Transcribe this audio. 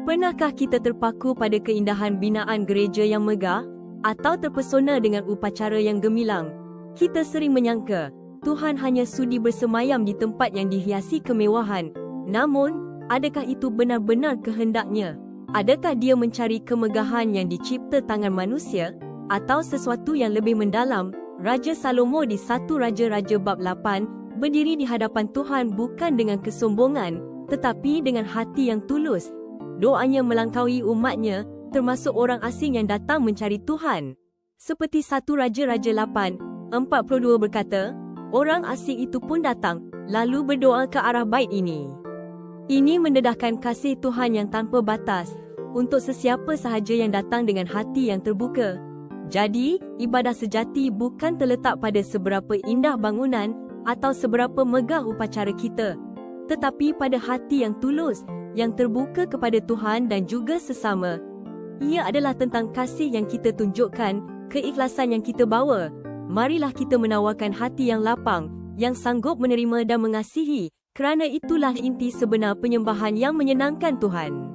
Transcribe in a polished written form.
Pernahkah kita terpaku pada keindahan binaan gereja yang megah atau terpesona dengan upacara yang gemilang? Kita sering menyangka Tuhan hanya sudi bersemayam di tempat yang dihiasi kemewahan. Namun, adakah itu benar-benar kehendaknya? Adakah dia mencari kemegahan yang dicipta tangan manusia atau sesuatu yang lebih mendalam? Raja Salomo di 1 Raja-Raja bab 8 berdiri di hadapan Tuhan bukan dengan kesombongan, tetapi dengan hati yang tulus. Doanya melangkaui umatnya, termasuk orang asing yang datang mencari Tuhan. Seperti 1 Raja-Raja 8:42 berkata, orang asing itu pun datang, lalu berdoa ke arah bait ini. Ini mendedahkan kasih Tuhan yang tanpa batas untuk sesiapa sahaja yang datang dengan hati yang terbuka. Jadi, ibadah sejati bukan terletak pada seberapa indah bangunan atau seberapa megah upacara kita, tetapi pada hati yang tulus, yang terbuka kepada Tuhan dan juga sesama. Ia adalah tentang kasih yang kita tunjukkan, keikhlasan yang kita bawa. Marilah kita menawarkan hati yang lapang, yang sanggup menerima dan mengasihi, kerana itulah inti sebenar penyembahan yang menyenangkan Tuhan.